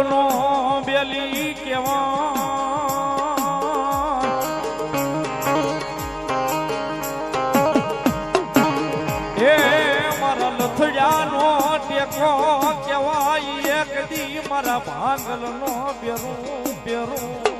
નો બેલી કેવા એ મારા લથડિયાનો ટેકો કેવાય એક દી મારા ભાંગલ નો બેરું બેરું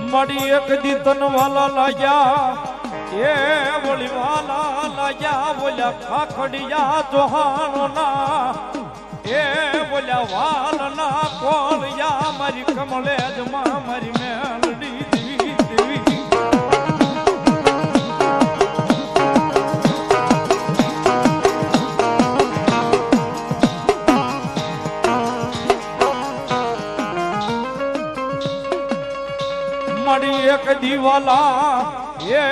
મળી એક દી તન વાલા લાગ્યા એ બોલી વાલા લાગ્યા બોલ્યા ખાખડિયા જોહાણો ના એ બોલ્યા વાલ ના કોળિયા મારી કમળે જમા મારી મેલડી દેવી દેવી મળી એક દીવાલા એ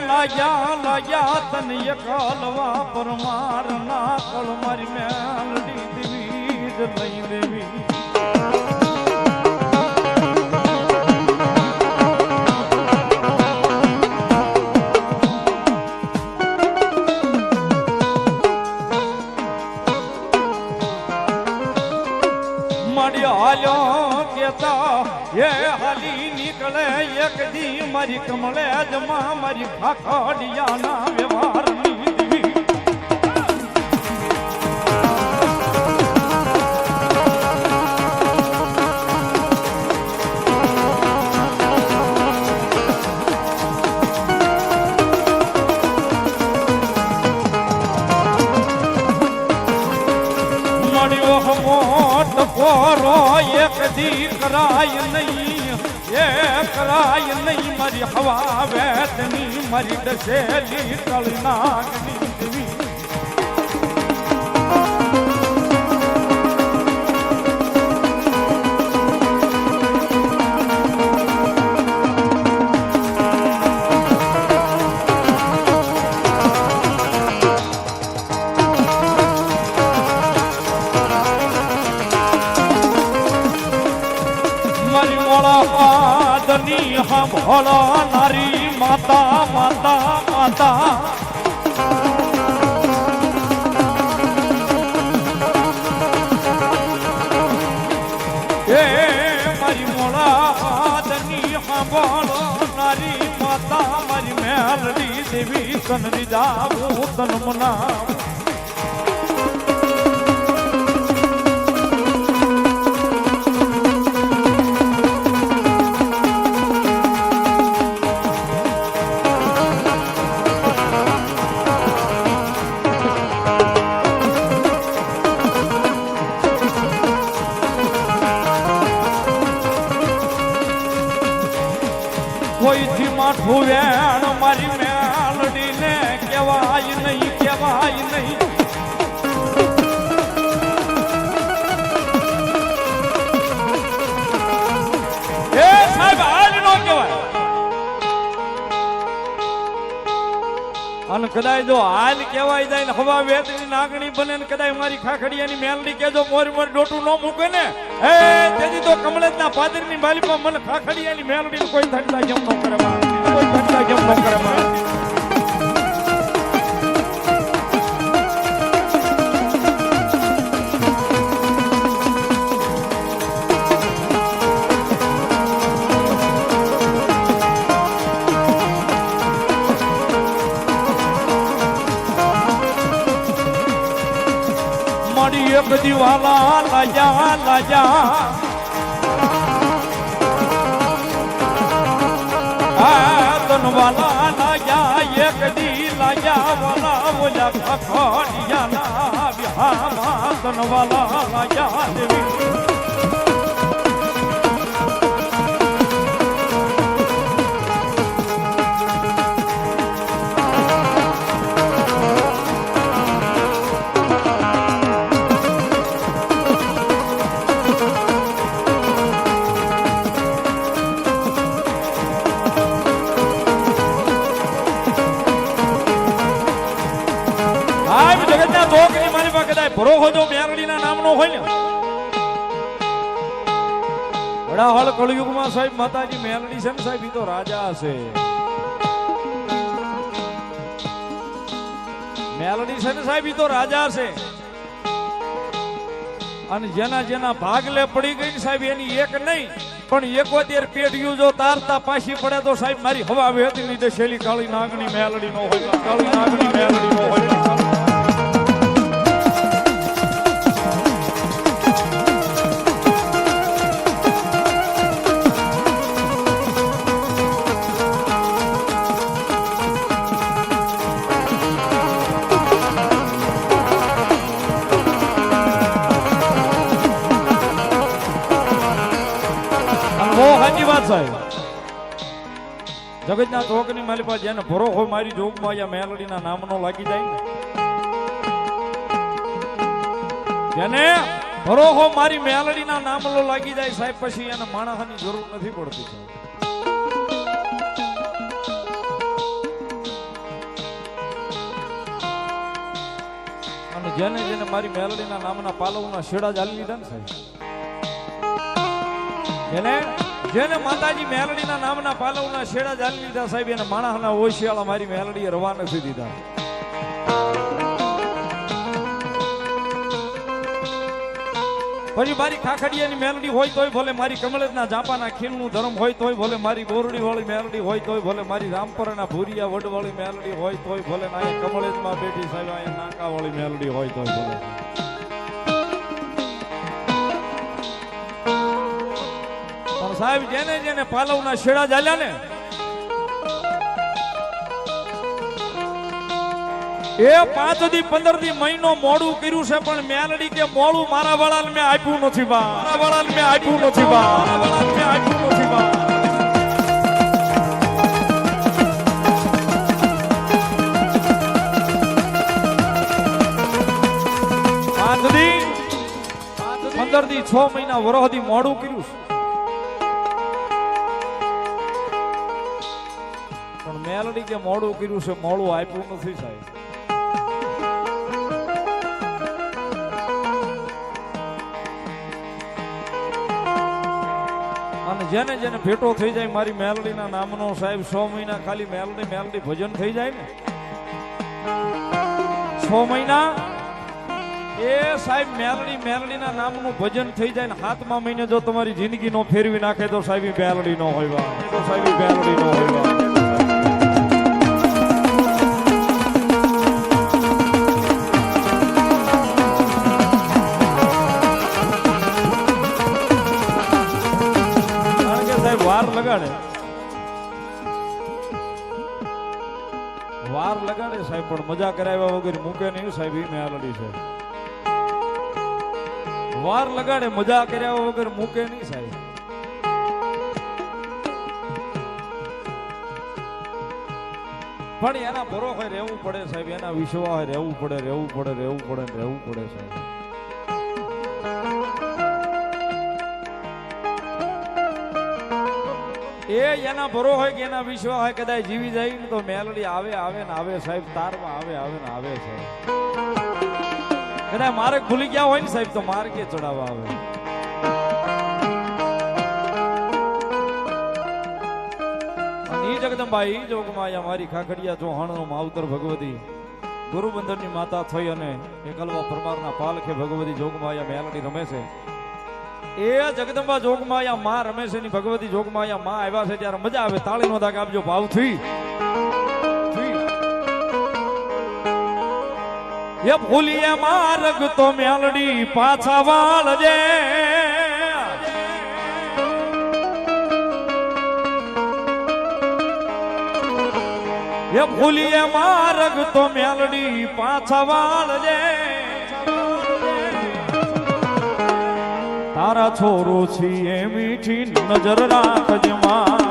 લાગ્યા તને એક હલવા પરમાર ના કળ મારી મેલડી દેવી જ લઈ દેવી મળી હાલ્યો કેતા એ હાલી નીકળે એક દી મારી કમળે જમા મારી ખાખડિયા ના વ્યવહાર ની દેવી મળ્યો મોટ પોરો એક દી કરાય નહીં એ કરાય નહીં મારી હવા વેતની મારી દસેલી તળનાગની દેવી આદની સાંભળો નારી માતા માતા માતા એ મારી મોળા આદની સાંભળો નારી માતા મારી મેલડી દેવી તનની જાવું તન મના કોઈથી માઠું વેણ મારી મેલડી ને કહેવાય નહીં કહેવાય નહીં એ સાહેબ આજ નો કહેવાય અને કદાચ જો હાલ કહેવાય જાય ને હવા વેતની નાગણી બને ને કદાચ મારી ખાખડિયાની મેલડી કેજો મોરી મોરી ડોટું ન મૂકે ને હે તેથી તો કમલેશના પાદરની માલિકમાં મને ખાખડિયાની મેલડી કોઈ થંડા જેમ ન કરે કોઈ થંડા જેમ ન કરે મળી એક દીવાલા લાજા લાજા વાલા લાજા એક દી લાજા વાલા બોલ્યા ખાખડિયા ના વિહામાં તન વાલા લાજા દેવી ભરો હોજો મેરડીના નામનો હોય ને વડાહળ કળયુગમાં સાહેબ માતાજી મેલડી છે ને સાહેબ ઈ તો રાજા છે. મેલડી છે ને સાહેબ ઈ તો રાજા છે. અને જેના જેના ભાગલે પડી ગઈ ને સાહેબ એની એક નહીં પણ 71 પેઢીઓ જો તારતા પાછી પડે તો સાહેબ મારી હવા વહેતી લીધે શેલી કાળી નાગણી મેલડી નો હોય. કાળી નાગણી મેલડી નો હોય. સાચી વાત સાહેબ. જગતના ચોકની મારી પાસે જેને ભરોસો મારી જોગમાં યા મેલડીના નામનો લાગી જાય ને, જેને ભરોસો મારી મેલડીના નામનો લાગી જાય સાહેબ પછી એને માણસની જરૂર નથી પડતી સાહેબ. અને જેને જેને મારી મેલડીના નામના પાલવના શેડા ચાલી લીધા ને સાહેબ, જેને માતાજી મેલડીના નામના પાલવના શેડા ચાલી લીધા સાહેબ એને માણસના ઓશિયાળા મારી મેલડીએ રવા નથી દીધા. પછી મારી ખાખડિયાની મેલડી હોય તોય ભલે, મારી કમળેજના જાપાના ખીલનું ધર્મ હોય તોય ભલે, મારી બોરડી વાળી મેલડી હોય તોય ભલે, મારી રામપરના ભૂરિયા વડવાળી મેલડી હોય તોય ભલે, આ કમળેજમાં બેઠી સાહેબ આ નાકા વાળી મેલડી હોય તોય ભલે. સાહેબ જેને જેને પાલવના શેડા ચાલ્યા ને એ 5 દી 15 દી મહિનો મોડું કર્યું છે પણ મેલડી કે મોડું મારા વાળાને મેં આપ્યું નથી બા. મારા વાળાને મેં આપ્યું નથી બા. મારા વાળાને મેં આપ્યું નથી બા. 5 દી 15 દી 6 મહિના વરહદી મોડું કર્યું છે પણ મેલડી કે મોડું કર્યું છે, મોડું આપ્યું નથી સાહેબ. અને જેને જેને ભેટો થઈ જાય મારી મેલડીના નામનો સાહેબ 6 મહિના ખાલી મેલડી ભજન થઈ જાય ને 6 મહિના એ સાહેબ મેલડીના નામનું ભજન થઈ જાય ને 7મા મહિને જો તમારી જિંદગી નો ફેરવી નાખે તો સાહેબ મેલડી નો હોય. તો સાહેબ મેલડી નો હોય. વાર લગાડે સાહેબ પણ મજા કરાવ્યા વગર મૂકે નહીં સાહેબ. ઈ મેલડી છે. વાર લગાડે મજા કર્યા વગર મૂકે નહીં સાહેબ. પણ એના ભરોસે રહેવું પડે સાહેબ, એના વિશ્વાસે રહેવું પડે સાહેબ. એના ભરો હોય કે એના વિશ્વાસ હોય કદાચ જીવી જાય ને તો મેલડી આવે ને આવે સાહેબ. તારમાં આવે ને આવે સાહેબ. કદાચ માર્ગ ભૂલી ગયા હોય ને સાહેબ તો માર્ગે ચડાવવા આવે. ઈ જગદંબા ઈ જોગમાં મારી ખાખડિયા ચૌહાણનો માવતર ભગવતી ગુરુબંદરની માતા થઈ અને એકલવા પરમારના પાલખે ભગવતી જોગમાં મેલડી રમે છે. એ જગદંબા જોગમાયા માં રમેશ ની ભગવતી જોગમાયા માં આવ્યા છે ત્યારે મજા આવે. તાળી નો દાગ આપજો ભાવથી. એ ભૂલીએ માર્ગ તો મેલડી પાછા વાળજે. એ ભૂલીએ માર્ગ તો મેલડી પાછા વાળજે. તારા છોરો છીએ મીઠી નજર રાખજે માં.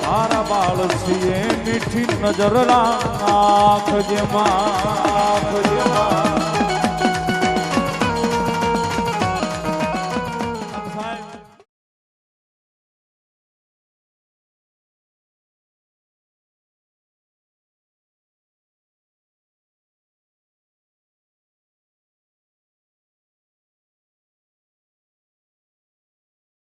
તારા બાળ છીએ મીઠી નજર રાખજે માં.